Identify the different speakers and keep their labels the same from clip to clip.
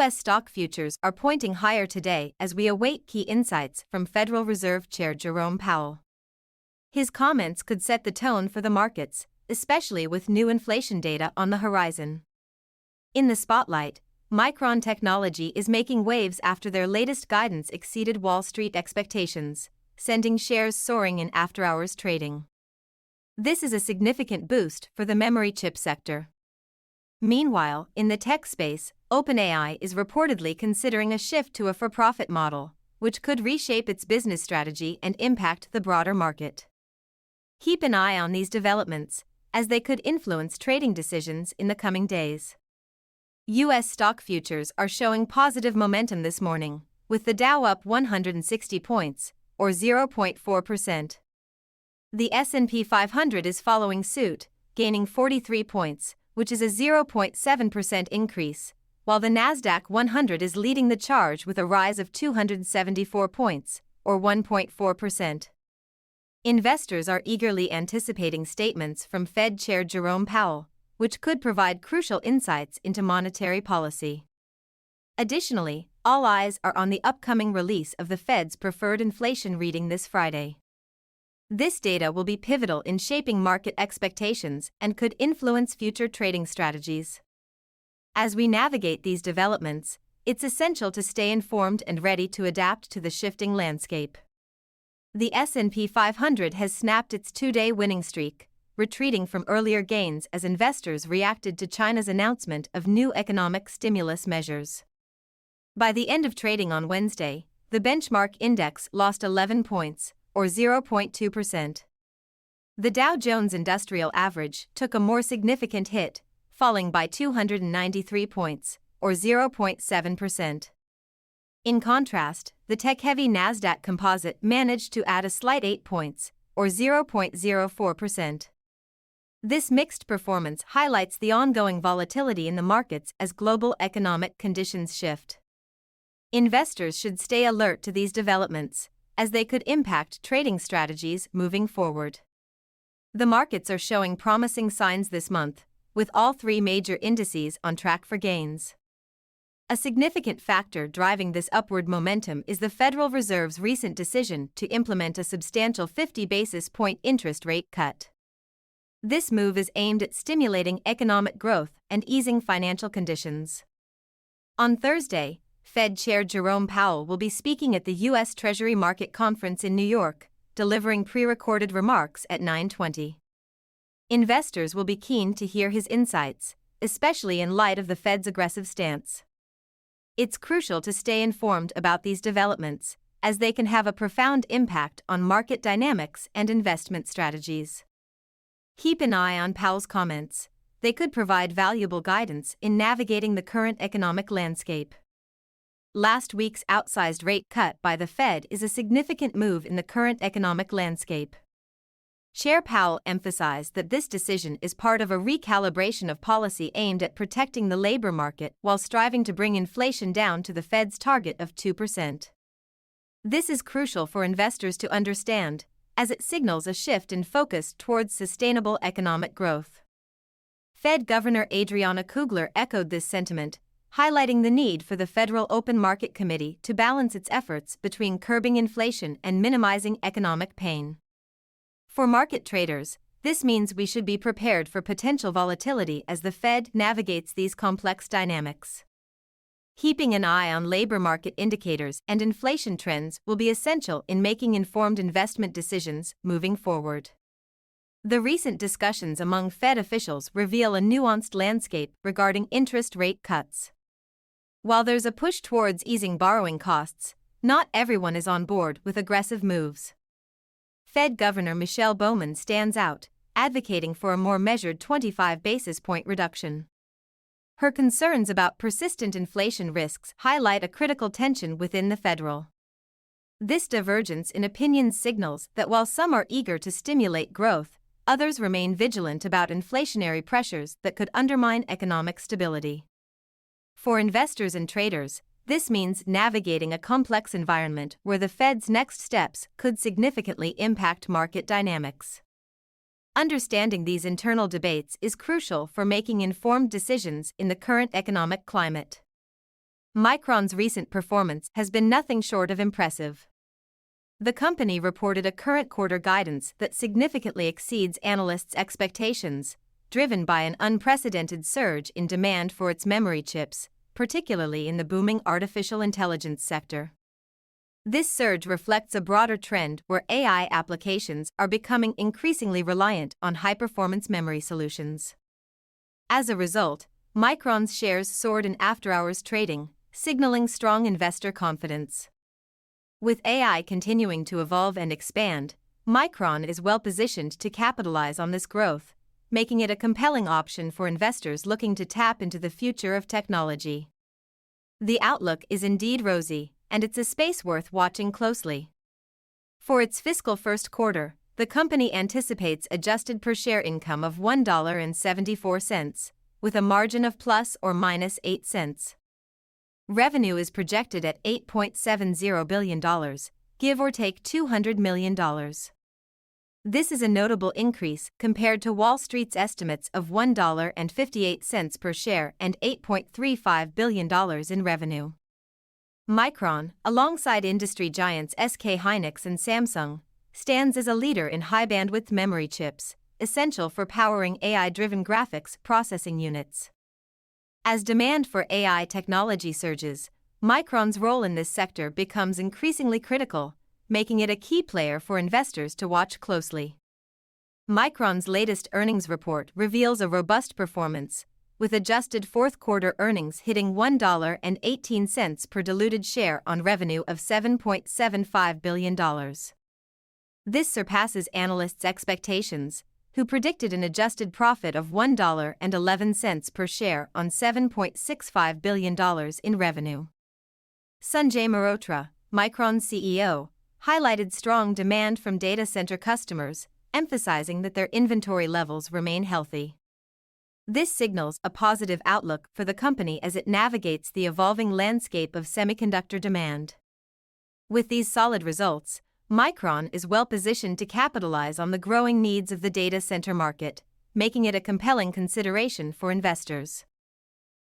Speaker 1: U.S. stock futures are pointing higher today as we await key insights from Federal Reserve Chair Jerome Powell. His comments could set the tone for the markets, especially with new inflation data on the horizon. In the spotlight, Micron Technology is making waves after their latest guidance exceeded Wall Street expectations, sending shares soaring in after-hours trading. This is a significant boost for the memory chip sector. Meanwhile, in the tech space, OpenAI is reportedly considering a shift to a for-profit model, which could reshape its business strategy and impact the broader market. Keep an eye on these developments, as they could influence trading decisions in the coming days. U.S. stock futures are showing positive momentum this morning, with the Dow up 160 points, or 0.4%. The S&P 500 is following suit, gaining 43 points, which is a 0.7% increase, while the Nasdaq 100 is leading the charge with a rise of 274 points, or 1.4%. Investors are eagerly anticipating statements from Fed Chair Jerome Powell, which could provide crucial insights into monetary policy. Additionally, all eyes are on the upcoming release of the Fed's preferred inflation reading this Friday. This data will be pivotal in shaping market expectations and could influence future trading strategies. As we navigate these developments, it's essential to stay informed and ready to adapt to the shifting landscape. The S&P 500 has snapped its two-day winning streak, retreating from earlier gains as investors reacted to China's announcement of new economic stimulus measures. By the end of trading on Wednesday, the benchmark index lost 11 points, or 0.2%. The Dow Jones Industrial Average took a more significant hit, falling by 293 points, or 0.7%. In contrast, the tech-heavy Nasdaq Composite managed to add a slight 8 points, or 0.04%. This mixed performance highlights the ongoing volatility in the markets as global economic conditions shift. Investors should stay alert to these developments, as they could impact trading strategies moving forward. The markets are showing promising signs this month, with all three major indices on track for gains. A significant factor driving this upward momentum is the Federal Reserve's recent decision to implement a substantial 50 basis point interest rate cut. This move is aimed at stimulating economic growth and easing financial conditions. On Thursday, Fed Chair Jerome Powell will be speaking at the U.S. Treasury Market Conference in New York, delivering pre-recorded remarks at 9:20. Investors will be keen to hear his insights, especially in light of the Fed's aggressive stance. It's crucial to stay informed about these developments, as they can have a profound impact on market dynamics and investment strategies. Keep an eye on Powell's comments. They could provide valuable guidance in navigating the current economic landscape. Last week's outsized rate cut by the Fed is a significant move in the current economic landscape. Chair Powell emphasized that this decision is part of a recalibration of policy aimed at protecting the labor market while striving to bring inflation down to the Fed's target of 2%. This is crucial for investors to understand, as it signals a shift in focus towards sustainable economic growth. Fed Governor Adriana Kugler echoed this sentiment, highlighting the need for the Federal Open Market Committee to balance its efforts between curbing inflation and minimizing economic pain. For market traders, this means we should be prepared for potential volatility as the Fed navigates these complex dynamics. Keeping an eye on labor market indicators and inflation trends will be essential in making informed investment decisions moving forward. The recent discussions among Fed officials reveal a nuanced landscape regarding interest rate cuts. While there's a push towards easing borrowing costs, not everyone is on board with aggressive moves. Fed Governor Michelle Bowman stands out, advocating for a more measured 25 basis point reduction. Her concerns about persistent inflation risks highlight a critical tension within the Federal. This divergence in opinions signals that while some are eager to stimulate growth, others remain vigilant about inflationary pressures that could undermine economic stability. For investors and traders, this means navigating a complex environment where the Fed's next steps could significantly impact market dynamics. Understanding these internal debates is crucial for making informed decisions in the current economic climate. Micron's recent performance has been nothing short of impressive. The company reported a current quarter guidance that significantly exceeds analysts' expectations, driven by an unprecedented surge in demand for its memory chips, particularly in the booming artificial intelligence sector. This surge reflects a broader trend where AI applications are becoming increasingly reliant on high-performance memory solutions. As a result, Micron's shares soared in after-hours trading, signaling strong investor confidence. With AI continuing to evolve and expand, Micron is well-positioned to capitalize on this growth, making it a compelling option for investors looking to tap into the future of technology. The outlook is indeed rosy, and it's a space worth watching closely. For its fiscal first quarter, the company anticipates adjusted per-share income of $1.74, with a margin of plus or minus 8 cents. Revenue is projected at $8.70 billion, give or take $200 million. This is a notable increase compared to Wall Street's estimates of $1.58 per share and $8.35 billion in revenue. Micron, alongside industry giants SK hynix and Samsung, stands as a leader in high-bandwidth memory chips, essential for powering AI-driven graphics processing units. As demand for AI technology surges, Micron's role in this sector becomes increasingly critical, making it a key player for investors to watch closely. Micron's latest earnings report reveals a robust performance, with adjusted fourth-quarter earnings hitting $1.18 per diluted share on revenue of $7.75 billion. This surpasses analysts' expectations, who predicted an adjusted profit of $1.11 per share on $7.65 billion in revenue. Sanjay Mehrotra, Micron's CEO, highlighted strong demand from data center customers, emphasizing that their inventory levels remain healthy. This signals a positive outlook for the company as it navigates the evolving landscape of semiconductor demand. With these solid results, Micron is well-positioned to capitalize on the growing needs of the data center market, making it a compelling consideration for investors.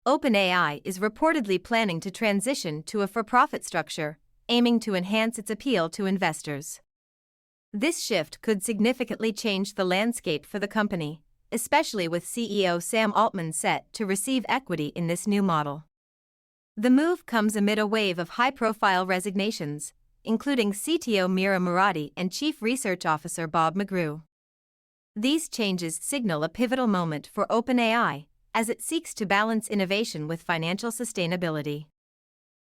Speaker 1: OpenAI is reportedly planning to transition to a for-profit structure, aiming to enhance its appeal to investors. This shift could significantly change the landscape for the company, especially with CEO Sam Altman set to receive equity in this new model. The move comes amid a wave of high-profile resignations, including CTO Mira Murati and Chief Research Officer Bob McGrew. These changes signal a pivotal moment for OpenAI, as it seeks to balance innovation with financial sustainability.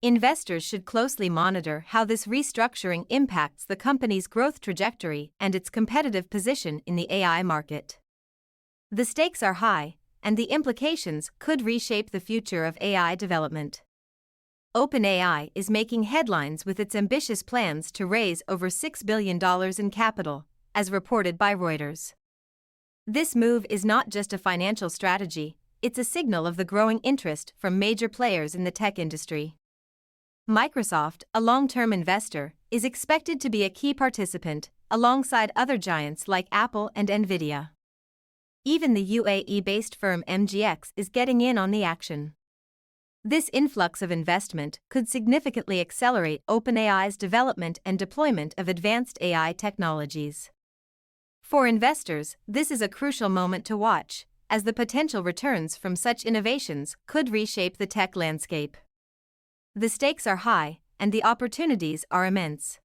Speaker 1: Investors should closely monitor how this restructuring impacts the company's growth trajectory and its competitive position in the AI market. The stakes are high, and the implications could reshape the future of AI development. OpenAI is making headlines with its ambitious plans to raise over $6 billion in capital, as reported by Reuters. This move is not just a financial strategy, it's a signal of the growing interest from major players in the tech industry. Microsoft, a long-term investor, is expected to be a key participant, alongside other giants like Apple and Nvidia. Even the UAE-based firm MGX is getting in on the action. This influx of investment could significantly accelerate OpenAI's development and deployment of advanced AI technologies. For investors, this is a crucial moment to watch, as the potential returns from such innovations could reshape the tech landscape. The stakes are high, and the opportunities are immense.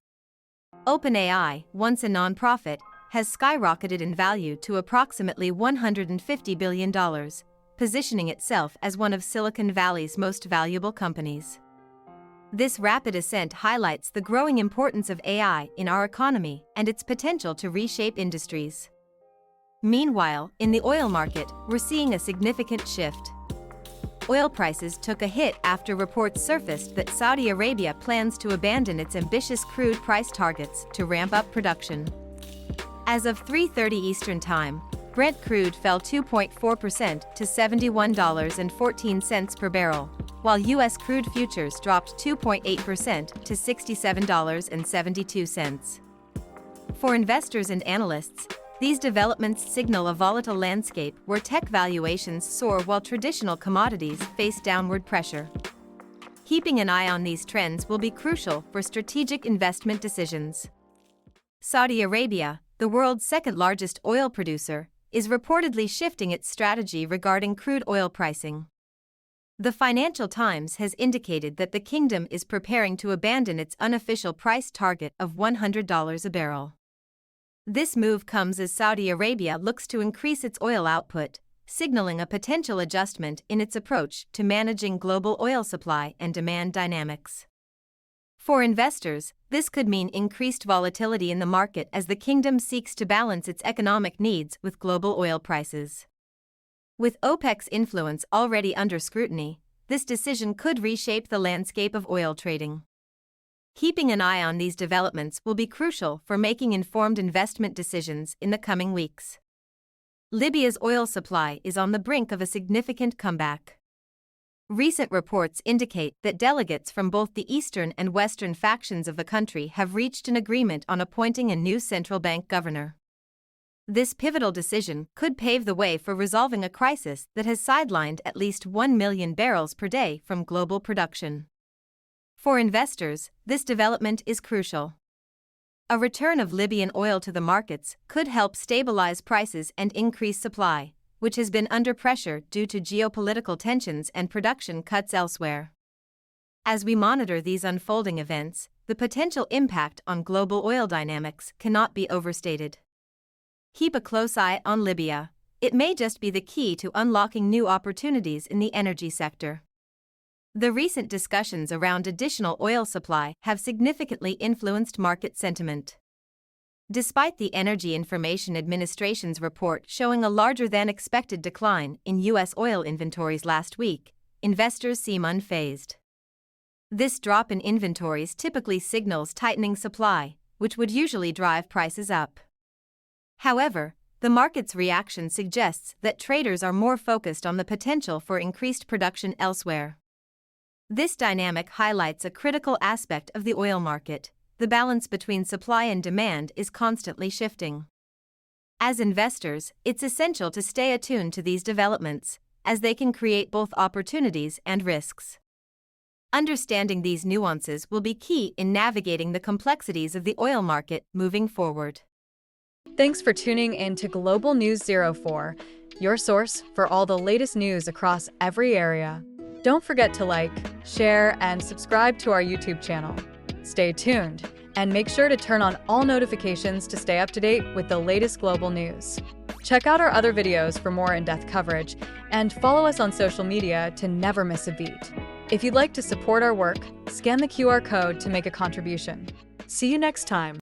Speaker 1: OpenAI, once a nonprofit, has skyrocketed in value to approximately $150 billion, positioning itself as one of Silicon Valley's most valuable companies. This rapid ascent highlights the growing importance of AI in our economy and its potential to reshape industries. Meanwhile, in the oil market, we're seeing a significant shift. Oil prices took a hit after reports surfaced that Saudi Arabia plans to abandon its ambitious crude price targets to ramp up production. As of 3:30 Eastern Time, Brent crude fell 2.4% to $71.14 per barrel, while U.S. crude futures dropped 2.8% to $67.72. For investors and analysts, these developments signal a volatile landscape where tech valuations soar while traditional commodities face downward pressure. Keeping an eye on these trends will be crucial for strategic investment decisions. Saudi Arabia, the world's second-largest oil producer, is reportedly shifting its strategy regarding crude oil pricing. The Financial Times has indicated that the kingdom is preparing to abandon its unofficial price target of $100 a barrel. This move comes as Saudi Arabia looks to increase its oil output, signaling a potential adjustment in its approach to managing global oil supply and demand dynamics. For investors, this could mean increased volatility in the market as the kingdom seeks to balance its economic needs with global oil prices. With OPEC's influence already under scrutiny, this decision could reshape the landscape of oil trading. Keeping an eye on these developments will be crucial for making informed investment decisions in the coming weeks. Libya's oil supply is on the brink of a significant comeback. Recent reports indicate that delegates from both the eastern and western factions of the country have reached an agreement on appointing a new central bank governor. This pivotal decision could pave the way for resolving a crisis that has sidelined at least 1 million barrels per day from global production. For investors, this development is crucial. A return of Libyan oil to the markets could help stabilize prices and increase supply, which has been under pressure due to geopolitical tensions and production cuts elsewhere. As we monitor these unfolding events, the potential impact on global oil dynamics cannot be overstated. Keep a close eye on Libya. It may just be the key to unlocking new opportunities in the energy sector. The recent discussions around additional oil supply have significantly influenced market sentiment. Despite the Energy Information Administration's report showing a larger-than-expected decline in U.S. oil inventories last week, investors seem unfazed. This drop in inventories typically signals tightening supply, which would usually drive prices up. However, the market's reaction suggests that traders are more focused on the potential for increased production elsewhere. This dynamic highlights a critical aspect of the oil market. The balance between supply and demand is constantly shifting. As investors, it's essential to stay attuned to these developments, as they can create both opportunities and risks. Understanding these nuances will be key in navigating the complexities of the oil market moving forward.
Speaker 2: Thanks for tuning in to Global News 04, your source for all the latest news across every area. Don't forget to like, share, and subscribe to our YouTube channel. Stay tuned, and make sure to turn on all notifications to stay up to date with the latest global news. Check out our other videos for more in-depth coverage, and follow us on social media to never miss a beat. If you'd like to support our work, scan the QR code to make a contribution. See you next time.